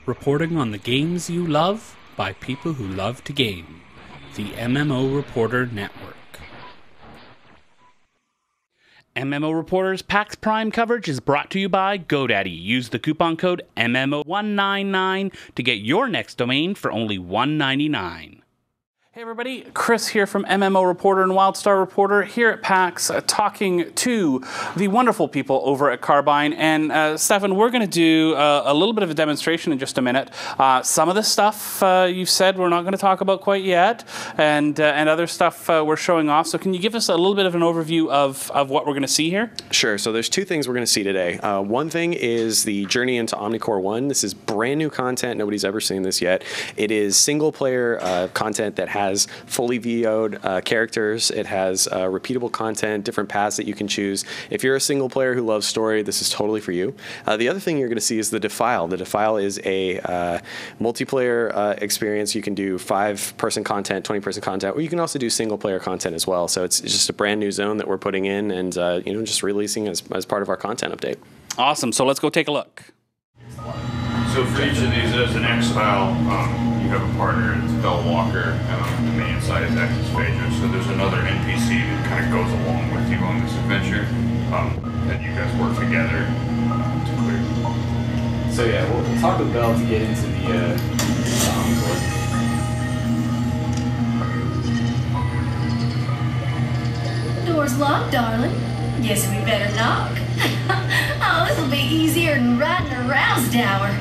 reporting on the games you love by people who love to game. The MMO Reporter Network. MMO Reporter's PAX Prime coverage is brought to you by GoDaddy. Use the coupon code MMO199 to get your next domain for only $1.99. Hey everybody, Chris here from MMO Reporter and Wildstar Reporter here at PAX talking to the wonderful people over at Carbine. And Stephan, we're going to do a little bit of a demonstration in just a minute. Some of the stuff you've said we're not going to talk about quite yet, and other stuff we're showing off. So can you give us a little bit of an overview of what we're going to see here? Sure. So there's two things we're going to see today. One thing is the journey into Omni-Core 1. This is brand new content. Nobody's ever seen this yet. It is single player content that has fully VO'd characters. It has repeatable content, different paths that you can choose. If you're a single player who loves story, this is totally for you. The other thing you're going to see is the Defile. The Defile is a multiplayer experience. You can do 5-person content, 20-person content, or you can also do single player content as well. So it's just a brand new zone that we're putting in and just releasing as part of our content update. Awesome. So let's go take a look. So for each of these, as an X-File, you have a partner, it's Bell Walker, and on the main side is Axis Phaedra. So there's another NPC that kind of goes along with you on this adventure, that you guys work together to clear. So yeah, we'll talk with Bell to get into the Omni-Core. Door's locked, darling. Guess we better knock. Oh, this'll be easier than riding a rouse tower.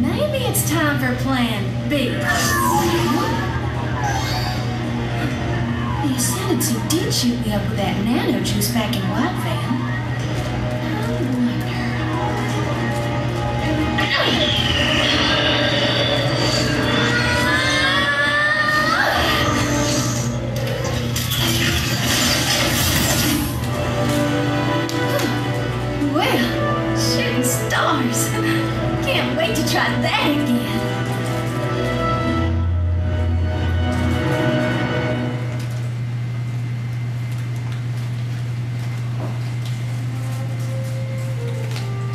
Maybe it's time for Plan B. You sounded so did shoot me up with that nano juice back in White Van. Well, shooting stars. Can't wait to try that again.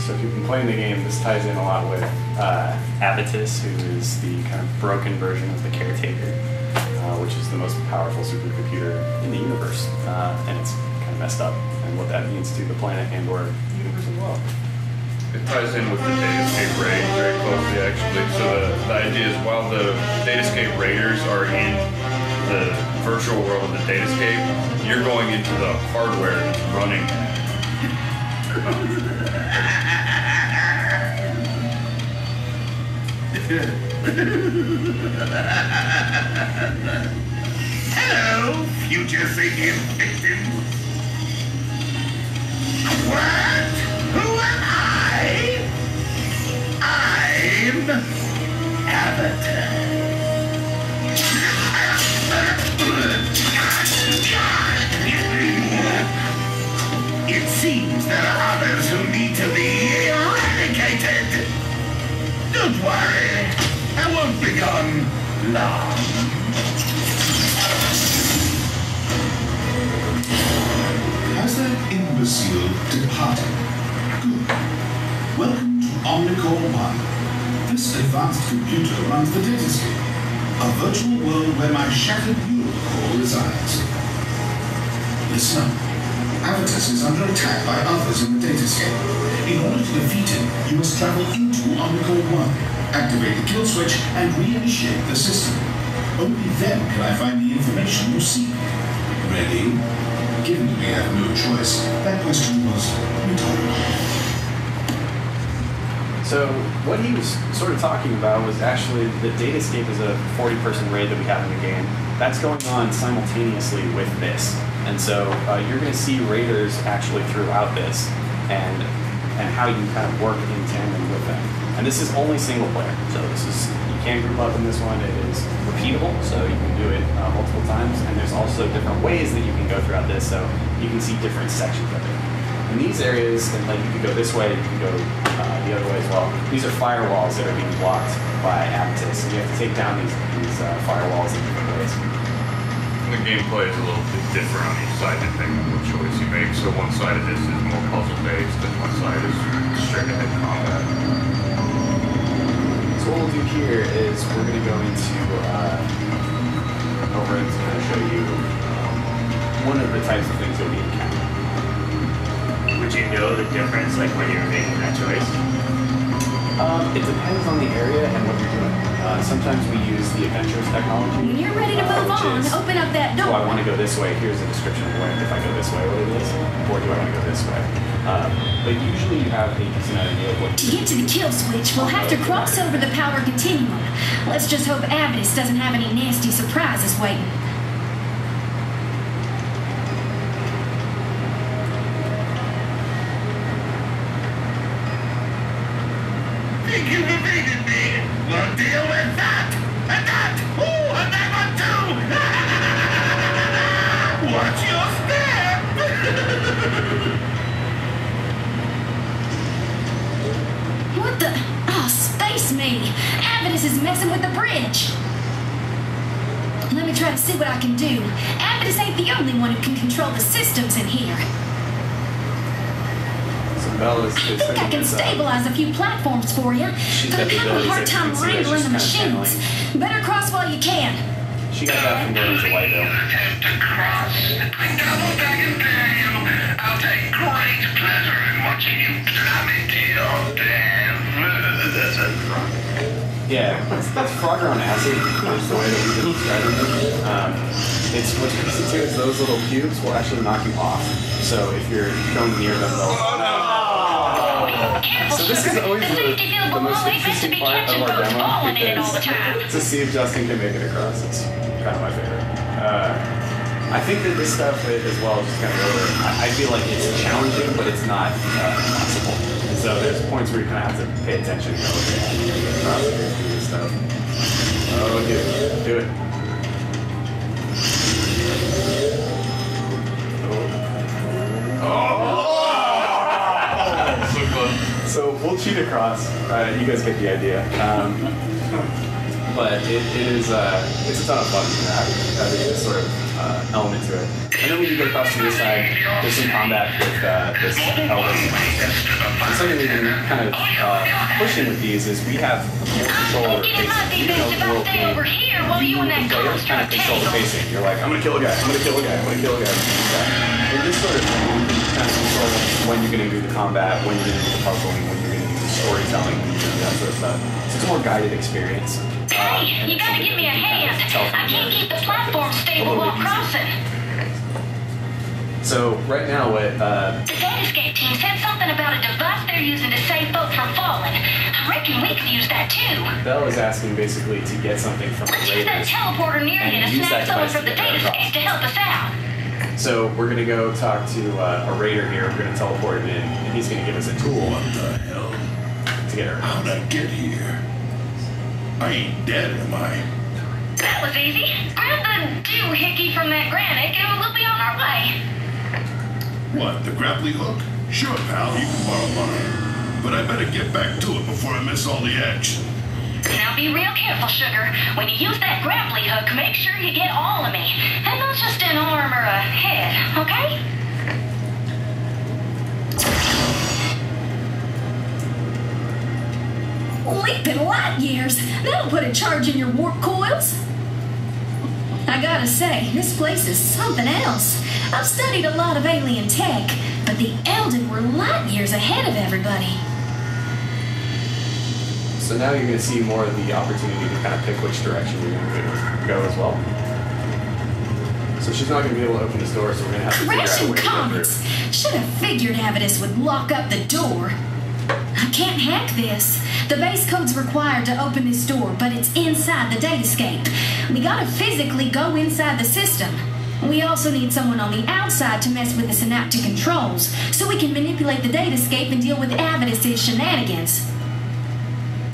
So if you've been playing the game, this ties in a lot with Abatis, who is the kind of broken version of the Caretaker, which is the most powerful supercomputer in the universe. And it's kind of messed up, and what that means to the planet and or universe as well. It ties in with the Datascape raid very closely, actually. So the idea is while the Datascape raiders are in the virtual world of the Datascape, you're going into the hardware that's running that. Hello, future thinking victims. What? Who am I? I'm Avatar. It seems there are others who need to be eradicated. Don't worry, I won't be gone long. Has that imbecile departed? Good. Welcome to Omni-Core 1. This advanced computer runs the Datascape, a virtual world where my shattered neural core resides. Listen up. Avatis is under attack by others in the Datascape. In order to defeat him, you must travel into Omni-Core 1, activate the kill switch, and reinitiate the system. Only then can I find the information you seek. Ready? Given that we have no choice, that question was rhetorical. So what he was sort of talking about was actually the Datascape is a 40-person raid that we have in the game. That's going on simultaneously with this. And so you're going to see raiders actually throughout this and how you kind of work in tandem with them. And this is only single player. So this is, you can't group up in this one. It is repeatable, so you can do it multiple times. And there's also different ways that you can go throughout this, so you can see different sections of it. In these areas, and like you can go this way, you can go the other way as well. These are firewalls that are being blocked by Abatis. You have to take down these firewalls in different ways. And the gameplay is a little bit different on each side depending on what choice you make. So one side of this is more puzzle-based, and one side is straight-ahead combat. So what we'll do here is we're going to go into over and kind of show you one of the types of things you'll be encountering. Would you know the difference, like when you were making that choice? It depends on the area and what you're doing. Sometimes we use the adventures technology. When you're ready to move on, open up that door. So I want to go this way. Here's a description of what if I go this way, what it is, or do I want to go this way? But usually you have a decent idea of what. To get to the kill switch, we'll have to cross over the power continuum. Let's just hope Avidus doesn't have any nasty surprises waiting. Think you evaded me? We'll deal with that! And that! Ooh, and that one too! Watch your step! What the? Oh, space me! Avidus is messing with the bridge! Let me try to see what I can do. Avidus ain't the only one who can control the systems in here. So Belle is I think I can stabilize a few platforms for you, but I'm having a hard time wrangling the machines. Better cross while you can. She got that from going to Whiteville. Attempt to cross. I double back and dare you. I'll take great pleasure in watching you plummet to your death. That's a frog. Yeah, that's Frogger on acid. That's the way that we've been describing it. It's what's crazy too is those little cubes will actually knock you off. So if you're going near them, they'll. So this is always the most interesting part of our demo because to see if Justin can make it across. It's kind of my favorite. I think that this stuff as well is just kind of over. I feel like it's challenging, but it's not impossible. And so there's points where you kind of have to pay attention and go, okay, I need to get across here and do this stuff. Oh, do it. So we'll cheat across. You guys get the idea. But it is it's a ton of fun having this sort of element to it. And then when you get across to this side, there's some combat with this Elvis. And something we've been kind of pushing with these is we have more control over pacing. Even though the world game, you, the player, kind of control the pacing. You're like, I'm gonna kill a guy, I'm gonna kill a guy, I'm gonna kill a guy. And this sort of thing, you can kind of control when you're gonna do the combat, when you're gonna do the puzzling, when you're gonna do the storytelling, when you're gonna do that sort of stuff. So it's a more guided experience. Hey, you gotta give me a hand. I can't keep the platform stable while crossing. So right now what The Datascape team said something about a device they're using to save folk from falling. I reckon we could use that too. Belle is asking basically to get something from the Let's use that Raiders. teleporter near you to And use snap that someone device from the to get Datascape to help us out. So we're gonna go talk to a Raider here. We're gonna teleport him in, and he's gonna give us a tool What the hell? to get her. How'd I get here? I ain't dead, am I? That was easy. Grab the doohickey from that granite and we'll be on our way. What, the grappling hook? Sure, pal, you can borrow mine. But I better get back to it before I miss all the action. Now be real careful, Sugar. When you use that grappling hook, make sure you get all of me. And not just an arm or a head, okay? Leaping light years! That'll put a charge in your warp coils. I gotta say, this place is something else. I've studied a lot of alien tech, but the Elden were light years ahead of everybody. So now you're gonna see more of the opportunity to kind of pick which direction you're gonna go as well. So she's not gonna be able to open this door, so we're gonna have to figure out a Crashing way to get comets! through. Should have figured Avidus would lock up the door. I can't hack this. The base code's required to open this door, but it's inside the datascape. We gotta physically go inside the system. We also need someone on the outside to mess with the synaptic controls, so we can manipulate the datascape and deal with Avidus' shenanigans.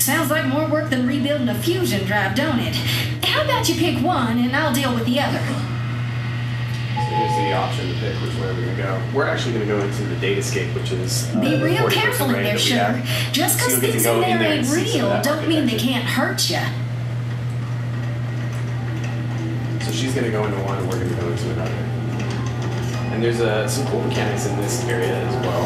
Sounds like more work than rebuilding a fusion drive, don't it? How about you pick one and I'll deal with the other? So here's the option to pick which way we're gonna go. We're actually gonna go into the datascape, which is Be the real 40% careful in range there, that we Sugar. have. Just So because you'll get to things go in in there there and ain't see some real of that don't mean they architecture. can't hurt you. So she's going to go into one, and we're going to go into another. And there's some cool mechanics in this area as well.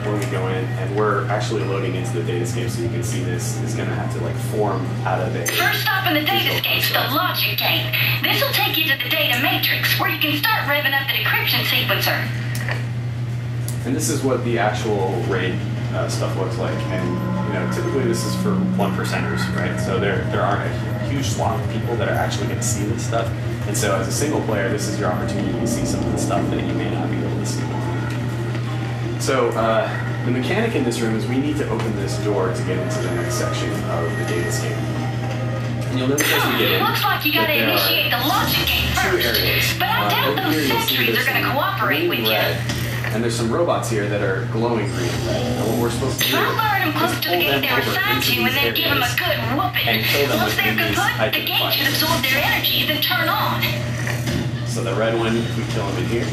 When we go in, and we're actually loading into the datascape, so you can see this is going to have to like form out of a... First stop in the datascape, the logic gate. This will take you to the data matrix, where you can start revving up the decryption sequencer. And this is what the actual RAID stuff looks like. And you know, typically this is for 1%ers, right? So there aren't a huge swath of people that are actually going to see this stuff. And so as a single player, this is your opportunity to see some of the stuff that you may not be able to see. So the mechanic in this room is we need to open this door to get into the next section of the datascape. And you'll notice as we get in, looks like you gotta initiate the logic gate first. Areas. But I doubt those sentries are gonna cooperate with you. And there's some robots here that are glowing green and red. And what we're supposed to do try luring them close to the gate they're assigned to and then give them a good whooping. Once they're kaput, the gate should absorb their energy, then turn on. So the red one, we kill him in here.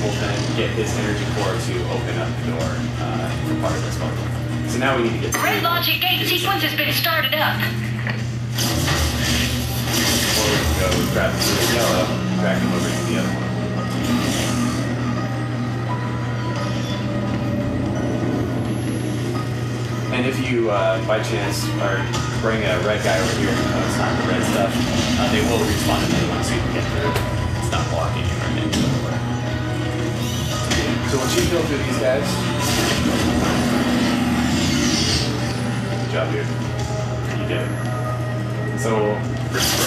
We'll then get his energy core to open up the door for part of this puzzle. So now we need to get the red logic gate sequence has been started up. Or we can go grab the yellow, drag him over to the other one. And if you, by chance, bring a red guy over here, it's not the red stuff, they will respawn another one so you can get through. It's not blocking you or anything. So once you kill through these guys, good job, dude. You did it. So,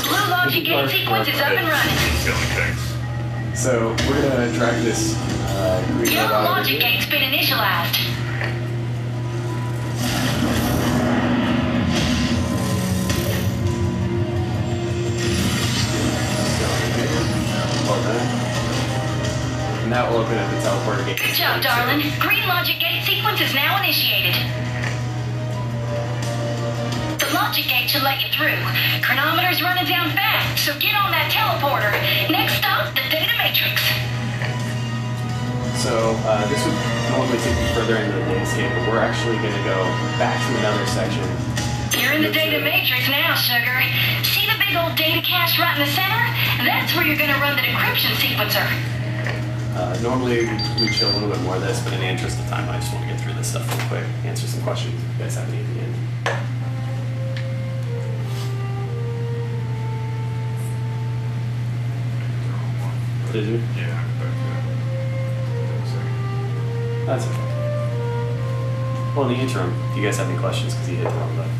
blue logic gate sequence is up and running. So we're gonna drag this green yellow logic gate's been initialized. And that will open up the teleporter gate. Good job, darling. Green logic gate sequence is now initiated. The logic gate should let you through. Chronometer's running down fast, so get on that teleporter. Next stop, the data matrix. So this would normally take you further into the datascape, but we're actually going to go back to another section. You're in the data matrix now, sugar. See the big old data cache right in the center? That's where you're going to run the decryption sequencer. Normally we'd show a little bit more of this, but in the interest of time, I just want to get through this stuff real quick, answer some questions if you guys have any at the end. Did you? Yeah, That's okay. Well, in the interim, if you guys have any questions, because he hit the wrong button.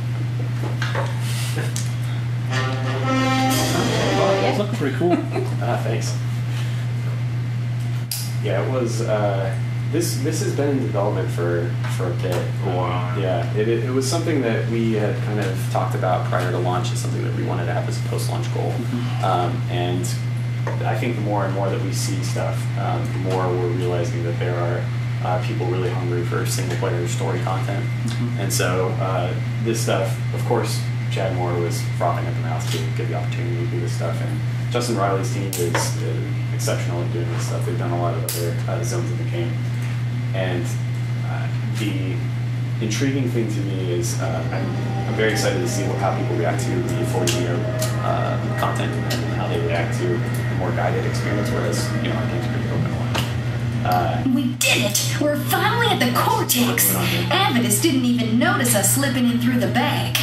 It's looking pretty cool. Thanks. Yeah, it was. This has been in development for a bit. Wow. Yeah, it was something that we had kind of talked about prior to launch. It's something that we wanted to have as a post-launch goal, and I think the more and more that we see stuff, the more we're realizing that there are people really hungry for single-player story content. And so this stuff, of course, Chad Moore was frothing at the mouth to get the opportunity to do this stuff, and Justin Riley's team is exceptional in doing this stuff. They've done a lot of other zones of the game, and the intriguing thing to me is I'm very excited to see how people react to the full video content and how they react to the more guided experience, whereas our game's pretty open one. We did it! We're finally at the cortex! Avidus didn't even notice us slipping in through the bag.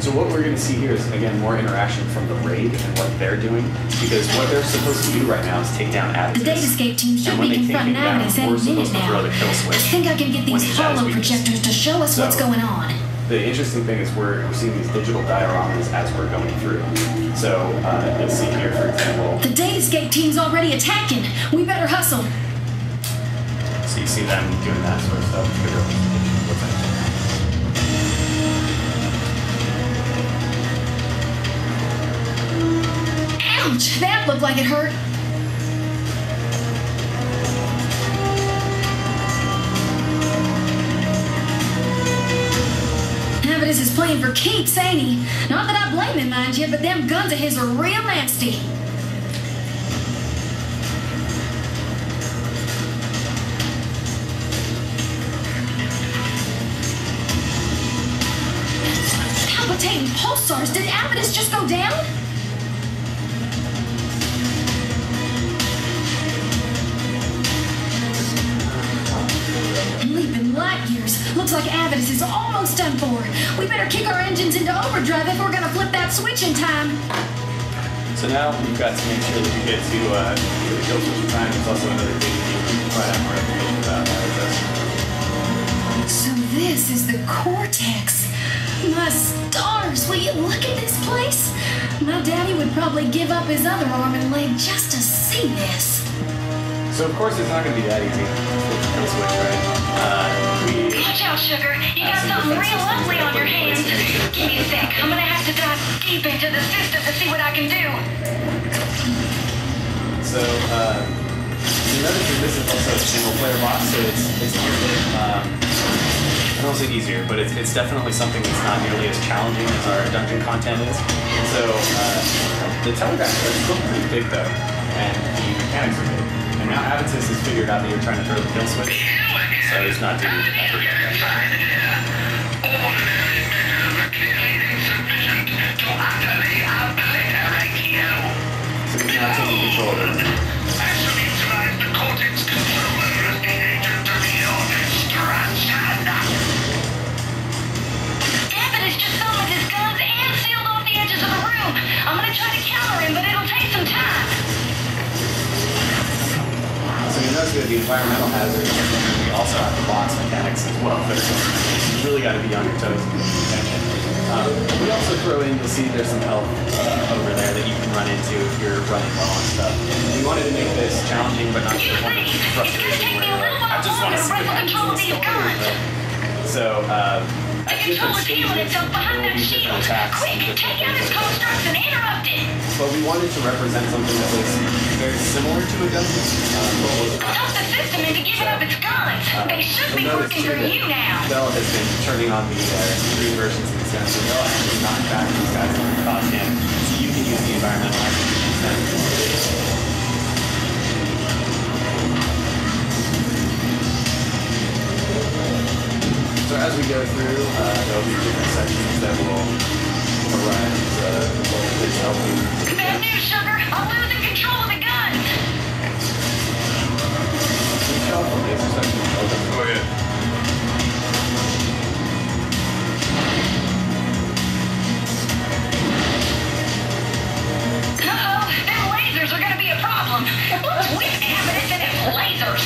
So what we're going to see here is, again, more interaction from the raid and what they're doing, because what they're supposed to do right now is take down Avidus. The Datascape team should be confronting Avidus any minute now. I think I can get these holo projectors to show us what's going on. The interesting thing is we're seeing these digital dioramas as we're going through. So you'll see here, for example... The Datascape team's already attacking. We better hustle. So you see them doing that sort of stuff. Ouch! That looked like it hurt. Avidus is playing for keeps, ain't he? Not that I blame him, mind you, but them guns of his are real nasty. Palpitating pulsars. Did Avidus just go down? Leaping light years. Looks like Avidus is almost done for. We better kick our engines into overdrive if we're gonna flip that switch in time. So now we've got to make sure that we get to the kill switch in time. There's also another thing that you can find out more information about Avidus. So this is the Cortex. My stars, will you look at this place? My daddy would probably give up his other arm and leg just to see this. So of course it's not going to be that easy to flip the kill switch, right? Watch out, Sugar. You got something real ugly on your hands. Give me a sec. I'm gonna have to dive deep into the system to see what I can do. So, you notice that this is also a single-player boss, so it's easier. I don't say easier, but it's definitely something that's not nearly as challenging as our dungeon content is. And so, the telegraphs are still pretty big, though, and the mechanics are big. And now Avidus has figured out that you're trying to throw the kill switch, so it's not too effort. Ordinary measures are clearly insufficient to utterly obliterate you. So he's now taking control of it. I shall utilize the Cortex controller as the agent of your destruction. Avidus just summoned his guns and sealed off the edges of the room. I'm gonna try to counter him, but it'll take some time. So you notice that the environmental hazards, we also have the boss mechanics as well. But you really got to be on your toes to pay attention. We also throw in, you'll see there's some help over there that you can run into if you're running low on stuff. We wanted to make this challenging, but not to the point of frustration where you're like, I just want to see what happens in the story. So, at different stages, there will be different attacks and different things. But we wanted to represent something that was very similar to a dungeon, but was not. Talk the system into giving up its guns. They should be working for you now. Bell has been turning on the green versions of the sensor. They'll actually knock back these guys that can cause damage. So you can use the environmental hazards. So as we go through, there'll be different sections that will arise. Please help me. Bad news, Sugar. I'm losing control of the guns. Go ahead. Uh-oh, them lasers are gonna be a problem. What's with Avidus and its lasers?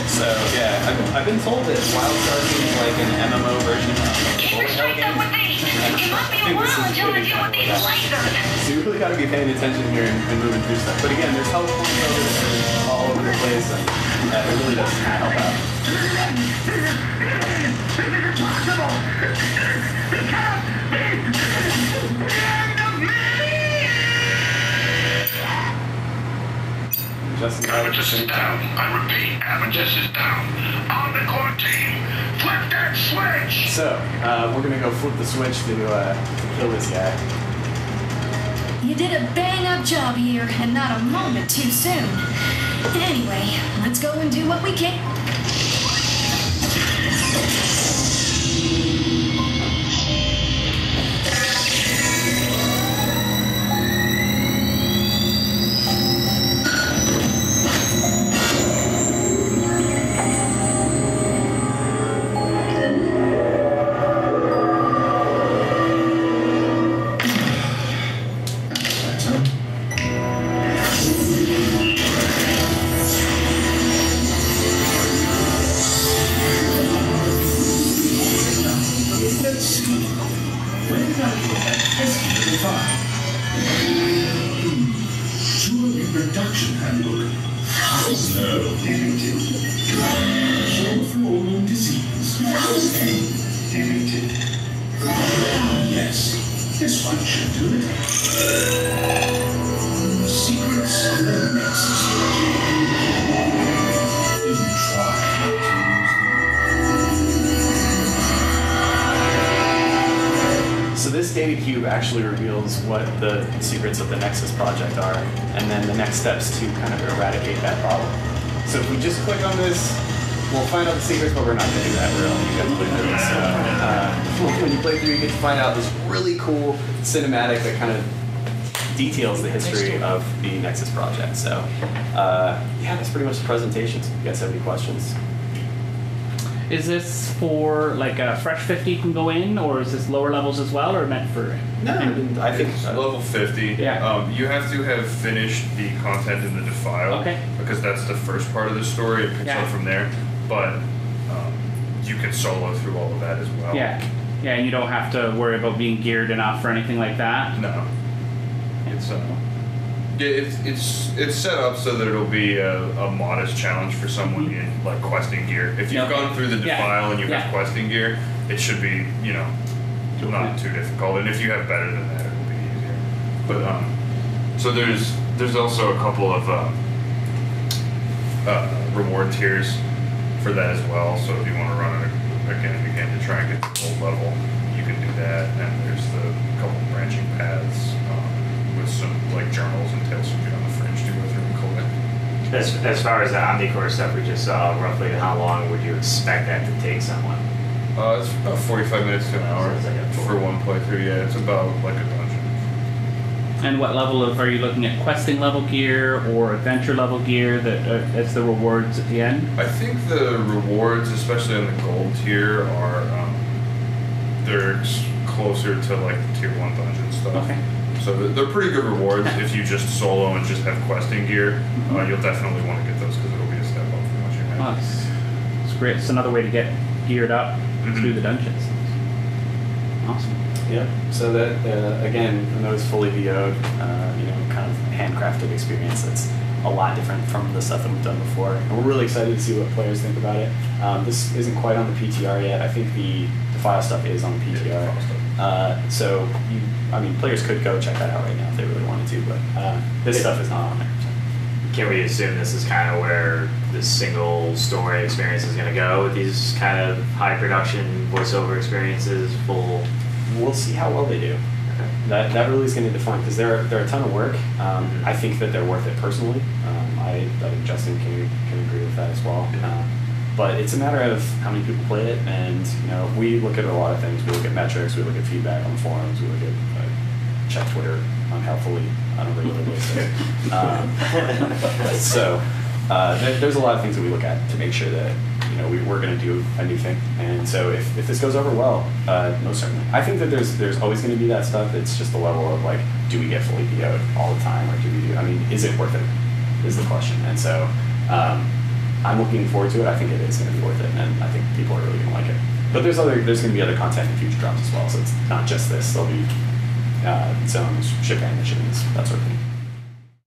So yeah, I've been told that Wildstar seems like an MMO version of Keep your strength up with these. It might be a while until I deal with these lasers. So you really got to be paying attention here and moving through stuff. But again, there's help points over there, all over the place, and it really does help out. Just Avidus is down. I repeat, Avidus is down. Omni-Core team, flip that switch! So, we're gonna go flip the switch to kill this guy. You did a bang-up job here, and not a moment too soon. Anyway, let's go and do what we can. Reproduction handbook. No. Cure for all disease. Deleted. Yes, this one should do it. Secrets of the Nexus. Even try. So this data cube actually reveals what the secrets of the Nexus project are, and then the next steps to kind of eradicate that problem. So if we just click on this, we'll find out the secrets, but we're not going to do that. We're only going to play through this. When you play through, you get to find out this really cool cinematic that kind of details the history of the Nexus project. So, yeah, that's pretty much the presentation. So if you guys have any questions? Is this for like a fresh 50 can go in, or is this lower levels as well, or meant for? No, I think it's level 50. Yeah. You have to have finished the content in the defile. Okay. Because that's the first part of the story. It picks up from there. But you can solo through all of that as well. Yeah. Yeah, and you don't have to worry about being geared enough or anything like that. No. It's set up so that it'll be a modest challenge for someone in like questing gear. If you've gone through the defile and you have questing gear, it should be not too difficult. And if you have better than that, it'll be easier. But so there's also a couple of reward tiers for that as well. So if you want to run it again and again to try and get the gold level, you can do that. And there's the couple branching paths. With some like journals and tales from Beyond the Fringe to go through and collect. As far as the Omni-Core stuff we just saw, roughly how long would you expect that to take someone? It's about 45 minutes to an hour for one playthrough. Yeah, it's about like a dungeon. And what level are you looking at? Questing level gear or adventure level gear that as the rewards at the end? I think the rewards, especially on the gold tier, are they're closer to like the tier 1 dungeon stuff. Okay. So they're pretty good rewards if you just solo and just have questing gear. You'll definitely want to get those because it'll be a step up from what you have. Oh, it's great. It's another way to get geared up through the dungeons. Awesome. Yep. So that again, those fully VO'd, kind of handcrafted experience. That's a lot different from the stuff that we've done before. And we're really excited to see what players think about it. This isn't quite on the PTR yet. I think the file stuff is on the PTR. So players could go check that out right now if they really wanted to, but this stuff is not on there. So. Can we assume this is kind of where the single story experience is going to go with these kind of high production voiceover experiences? We'll see how well they do. Okay. That really is going to define, because they're a ton of work. I think that they're worth it personally. I think Justin can agree with that as well. But it's a matter of how many people play it, and we look at a lot of things. We look at metrics, we look at feedback on forums, we look at check Twitter unhelpfully on a regular basis. So there's a lot of things that we look at to make sure that we're going to do a new thing. And so if this goes over well, most certainly. I think that there's always going to be that stuff. It's just the level of like, do we get fully PO'd all the time, or is it worth it? Is the question. And so. I'm looking forward to it. I think it is going to be worth it, and I think people are really going to like it. But there's going to be other content in future drops as well, so it's not just this. There'll be zones, ship missions, that sort of thing.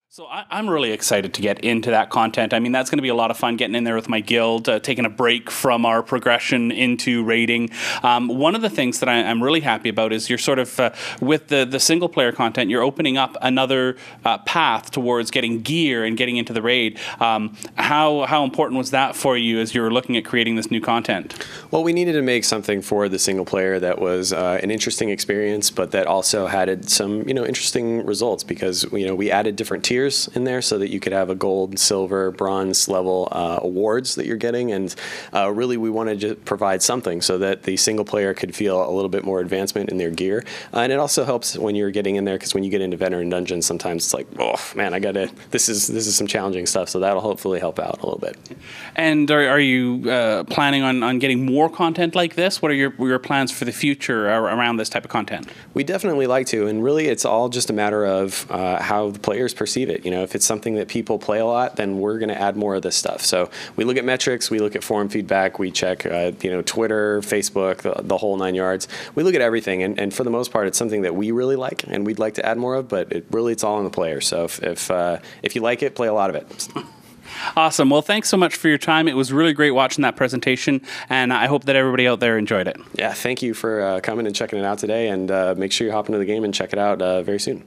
So I'm really excited to get into that content. I mean, that's going to be a lot of fun getting in there with my guild, taking a break from our progression into raiding. One of the things that I'm really happy about is you're sort of, with the single player content, you're opening up another path towards getting gear and getting into the raid. How important was that for you as you were looking at creating this new content? Well, we needed to make something for the single player that was an interesting experience, but that also had some interesting results, because we added different tiers in there so that you could have a gold, silver, bronze level awards that you're getting, and really we wanted to provide something so that the single player could feel a little bit more advancement in their gear. And it also helps when you're getting in there, because when you get into veteran dungeons, sometimes it's like, oh man, this is some challenging stuff, so that'll hopefully help out a little bit. And are you planning on getting more content like this? What are your plans for the future around this type of content? We definitely like to, and really it's all just a matter of how the players perceive it. If it's something that people play a lot, then we're going to add more of this stuff. So we look at metrics, we look at forum feedback, we check Twitter, Facebook, the whole 9 yards. We look at everything, and for the most part, it's something that we really like and we'd like to add more of. But it's all on the player. So if you like it, play a lot of it. Awesome. Well, thanks so much for your time. It was really great watching that presentation, and I hope that everybody out there enjoyed it. Yeah, thank you for coming and checking it out today, and make sure you hop into the game and check it out very soon.